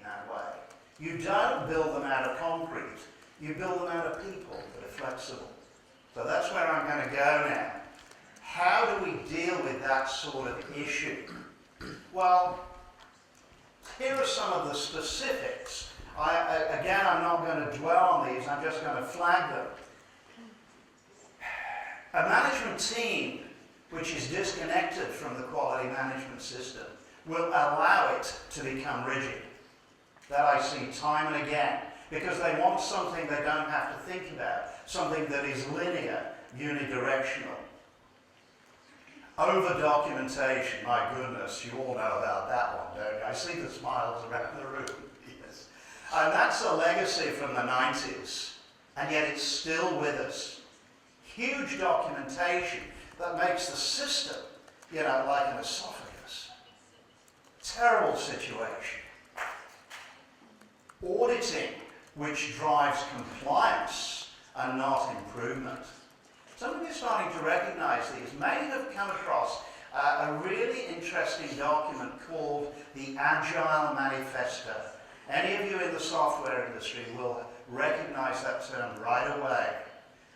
that way. You don't build them out of concrete. You build them out of people that are flexible. So that's where I'm going to go now. How do we deal with that sort of issue? Well, here are some of the specifics. Again, I'm not going to dwell on these, I'm just going to flag them. A management team which is disconnected from the quality management system will allow it to become rigid. That I see time and again, because they want something they don't have to think about, something that is linear, unidirectional. Over-documentation, my goodness, you all know about that one, don't you? I see the smiles around the room, yes. And that's a legacy from the 90s, and yet it's still with us. Huge documentation that makes the system, like an esophagus. Terrible situation. Auditing, which drives compliance and not improvement. Some of you are starting to recognize these. May have come across a really interesting document called the Agile Manifesto. Any of you in the software industry will recognize that term right away.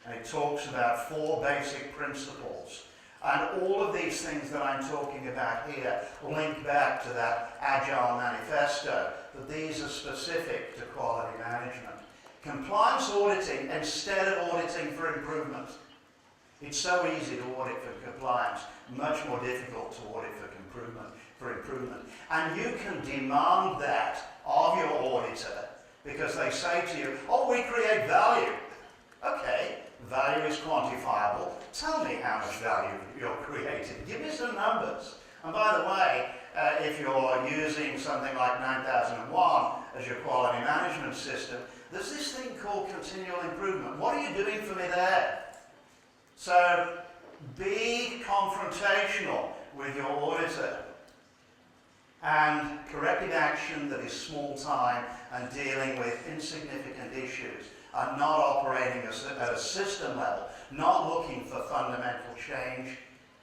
And it talks about 4 basic principles. And all of these things that I'm talking about here link back to that Agile Manifesto, that these are specific to quality management. Compliance auditing instead of auditing for improvement. It's so easy to audit for compliance, much more difficult to audit for improvement. And you can demand that of your auditor because they say to you, oh, we create value. Okay, value is quantifiable. Tell me how much value you're creating. Give me some numbers. And by the way, if you're using something like 9001 as your quality management system, there's this thing called continual improvement. What are you doing for me there? So be confrontational with your auditor. And corrective action that is small time and dealing with insignificant issues and not operating at a system level, not looking for fundamental change,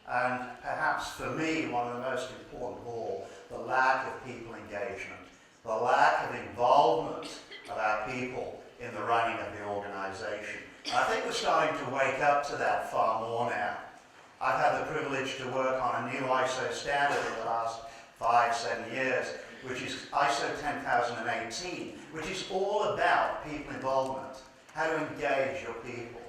and perhaps for me, one of the most important of all, the lack of people engagement, the lack of involvement of our people in the running of the organisation. I think we're starting to wake up to that far more now. I've had the privilege to work on a new ISO standard in the last 5-7 years, which is ISO 10018, which is all about people involvement, how to engage your people.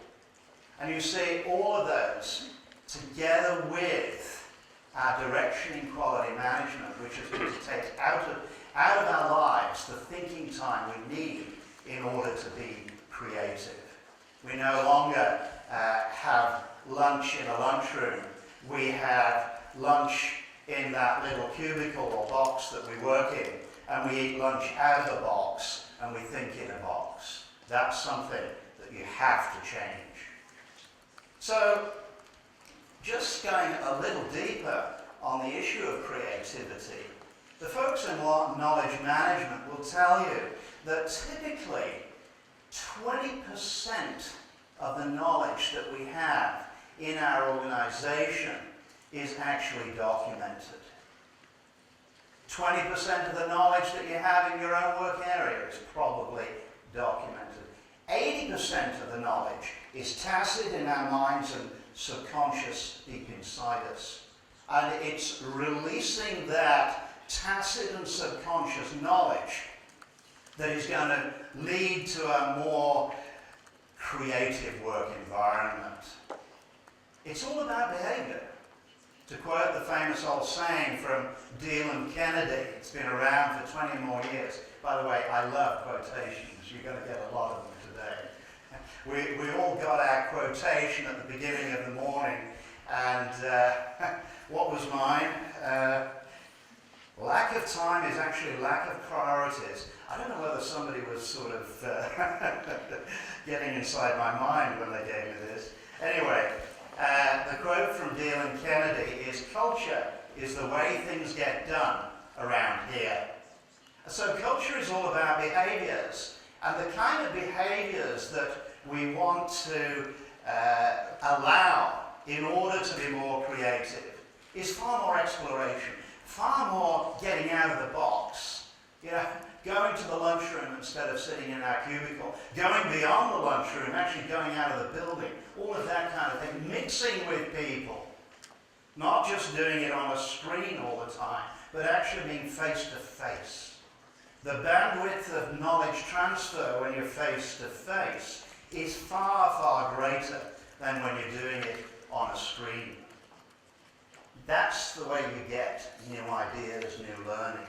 And you see all of those together with our direction in quality management, which is going to take out of our lives the thinking time we need in order to be creative. We no longer have lunch in a lunchroom. We have lunch in that little cubicle or box that we work in, and we eat lunch out of the box, and we think in a box. That's something that you have to change. So, just going a little deeper on the issue of creativity, the folks in knowledge management will tell you that typically 20% of the knowledge that we have in our organization is actually documented. 20% of the knowledge that you have in your own work area is probably documented. 80% of the knowledge is tacit in our minds and subconscious deep inside us. And it's releasing that tacit and subconscious knowledge that is going to lead to a more creative work environment. It's all about behavior. To quote the famous old saying from Deal and Kennedy, it's been around for 20 more years. By the way, I love quotations. You're going to get a lot of them today. We all got our quotation at the beginning of the morning, and what was mine? Lack of time is actually lack of priorities. I don't know whether somebody was sort of getting inside my mind when they gave me this. Anyway, the quote from Deal and Kennedy is, culture is the way things get done around here. So culture is all about behaviours, and the kind of behaviours that we want to allow in order to be more creative is far more exploration, far more getting out of the box. You know, going to the lunchroom instead of sitting in our cubicle, going beyond the lunchroom, actually going out of the building, all of that kind of thing, mixing with people, not just doing it on a screen all the time, but actually being face to face. The bandwidth of knowledge transfer when you're face to face is far, far greater than when you're doing it on a screen. That's the way you get new ideas, new learning.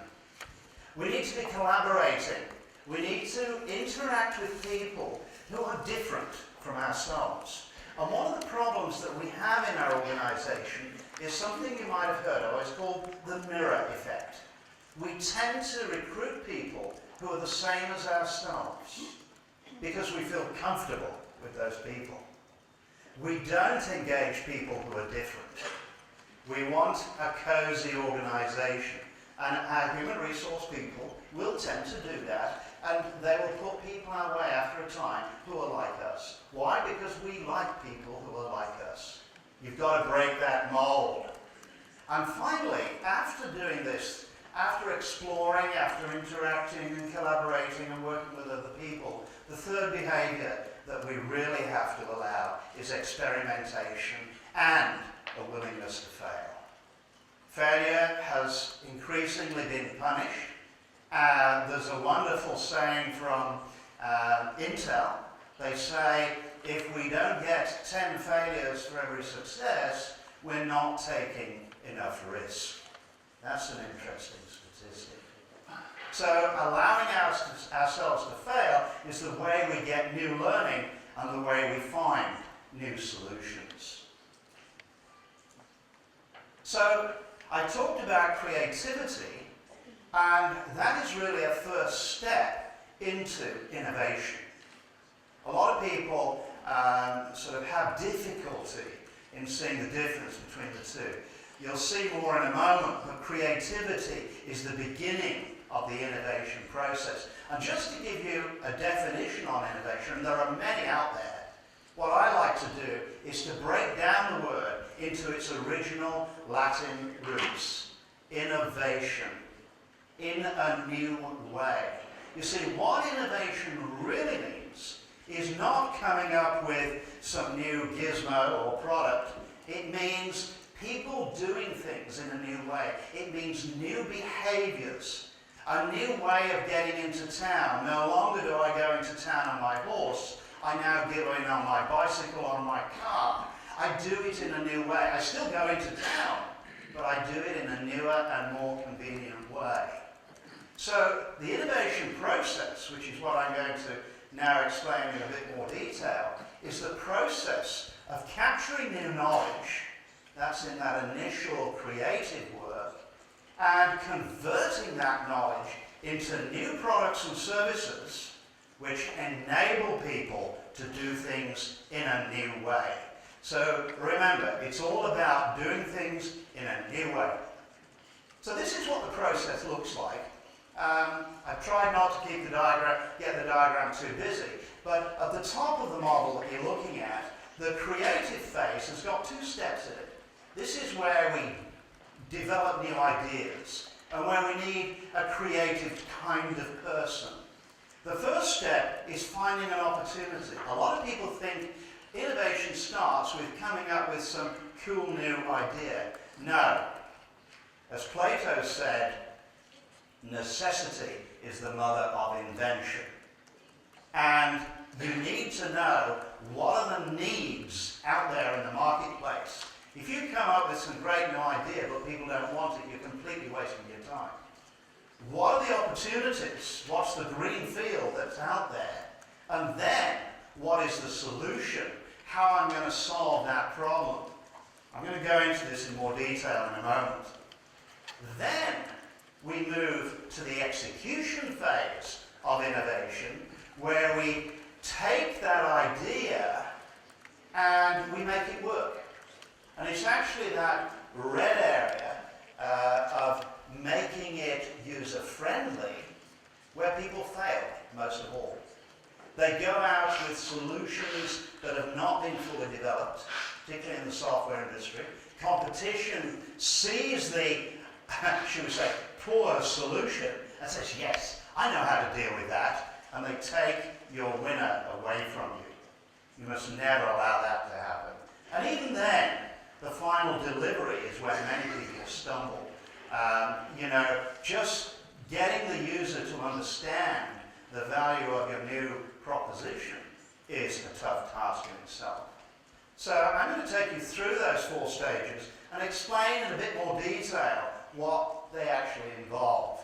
We need to be collaborating. We need to interact with people who are different from ourselves. And one of the problems that we have in our organisation is something you might have heard of. It's called the mirror effect. We tend to recruit people who are the same as ourselves because we feel comfortable with those people. We don't engage people who are different. We want a cosy organisation, and our human resource people will tend to do that, and they will put people our way after a time who are like us. Why? Because we like people who are like us. You've got to break that mould. And finally, after doing this, after exploring, after interacting and collaborating and working with other people, the third behaviour that we really have to allow is experimentation and a willingness to fail. Failure has increasingly been punished. There's a wonderful saying from Intel. They say, if we don't get 10 failures for every success, we're not taking enough risk. That's an interesting statistic. So allowing ourselves to fail is the way we get new learning and the way we find new solutions. So I talked about creativity, and that is really a first step into innovation. A lot of people sort of have difficulty in seeing the difference between the two. You'll see more in a moment, but creativity is the beginning of the innovation process. And just to give you a definition on innovation, and there are many out there, what I like to do is to break down the word into its original Latin roots. Innovation. In a new way. You see, what innovation really means is not coming up with some new gizmo or product. It means people doing things in a new way. It means new behaviours, a new way of getting into town. No longer do I go into town on my horse. I now go in on my bicycle, on my car. I do it in a new way. I still go into town, but I do it in a newer and more convenient way. So the innovation process, which is what I'm going to now explain in a bit more detail, is the process of capturing new knowledge, that's in that initial creative work, and converting that knowledge into new products and services which enable people to do things in a new way. So remember, it's all about doing things in a new way. So this is what the process looks like. I've tried not to get the diagram too busy, but at the top of the model that you're looking at, the creative phase has got two steps in it. This is where we develop new ideas and where we need a creative kind of person. The first step is finding an opportunity. A lot of people think innovation starts with coming up with some cool new idea. No. As Plato said, necessity is the mother of invention. And you need to know what are the needs out there in the marketplace. If you come up with some great new idea but people don't want it, you're completely wasting your time. What are the opportunities? What's the green field that's out there? And then, what is the solution? How I'm going to solve that problem? I'm going to go into this in more detail in a moment. Then, we move to the execution phase of innovation, where we take that idea and we make it work. And it's actually that red area of making it user-friendly where people fail most of all. They go out with solutions that have not been fully developed, particularly in the software industry. Competition sees the, should we say, poor solution and says, yes, I know how to deal with that, and they take your winner away from you. You must never allow that to happen. And even then, the final delivery is where many people stumble. Just getting the user to understand the value of your new proposition is a tough task in itself. So I'm going to take you through those 4 stages and explain in a bit more detail what they actually involve.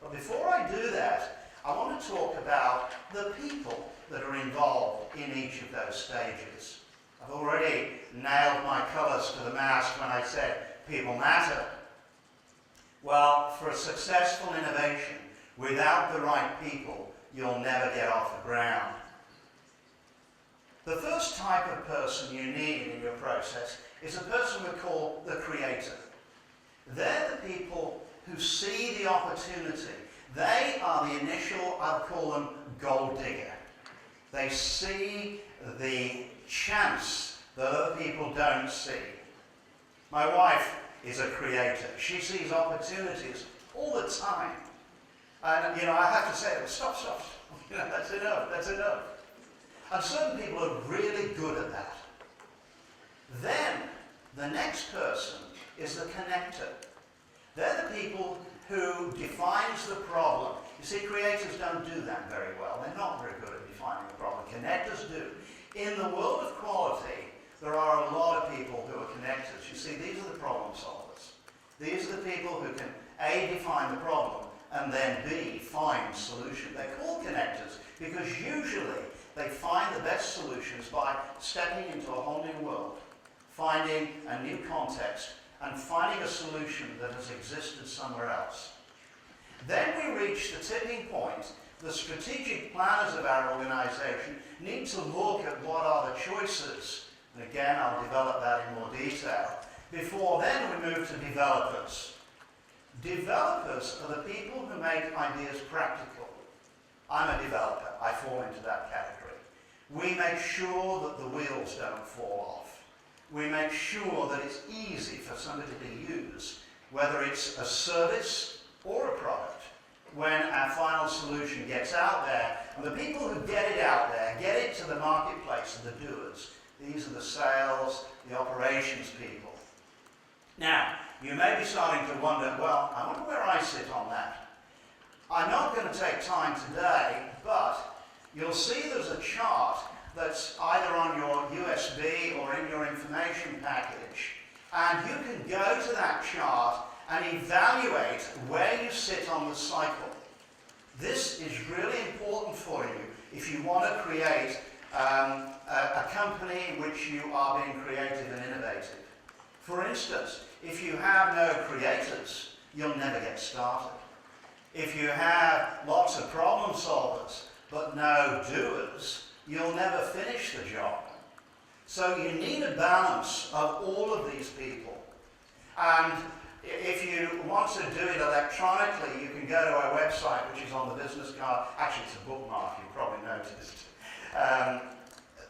But before I do that, I want to talk about the people that are involved in each of those stages. I've already nailed my colours to the mast when I said people matter. Well, for a successful innovation, without the right people, you'll never get off the ground. The first type of person you need in your process is a person we call the creator. They're the people who see the opportunity. They are the initial, I'll call them, gold digger. They see the chance that other people don't see. My wife is a creator. She sees opportunities all the time. And, I have to say, stop. That's enough. And certain people are really good at that. Then, the next person is the connector. They're the people who defines the problem. You see, creators don't do that very well. They're not very good at defining the problem. Connectors do. In the world of quality, there are a lot of people who are connectors. You see, these are the problem solvers. These are the people who can A, define the problem, and then B, find solution. They're called connectors because usually they find the best solutions by stepping into a whole new world, finding a new context, and finding a solution that has existed somewhere else. Then we reach the tipping point. The strategic planners of our organization need to look at what are the choices. And again, I'll develop that in more detail. Before then, we move to developers. Developers are the people who make ideas practical. I'm a developer. I fall into that category. We make sure that the wheels don't fall off. We make sure that it's easy for somebody to use, whether it's a service or a product. When our final solution gets out there, and the people who get it out there, get it to the marketplace, are the doers. These are the sales, the operations people. Now, you may be starting to wonder, well, I wonder where I sit on that. I'm not going to take time today, but you'll see there's a chart that's either on your USB or in your information package, and you can go to that chart and evaluate where you sit on the cycle. This is really important for you if you want to create a company in which you are being creative and innovative. For instance, if you have no creators, you'll never get started. If you have lots of problem solvers but no doers, you'll never finish the job. So you need a balance of all of these people. And if you want to do it electronically, you can go to our website, which is on the business card. Actually, it's a bookmark, you probably noticed.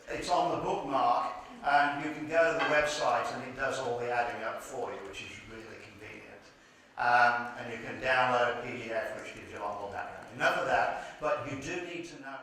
It's on the bookmark, and you can go to the website and it does all the adding up for you, which is really convenient. And you can download a PDF, which gives you a lot more background. Enough of that, but you do need to know.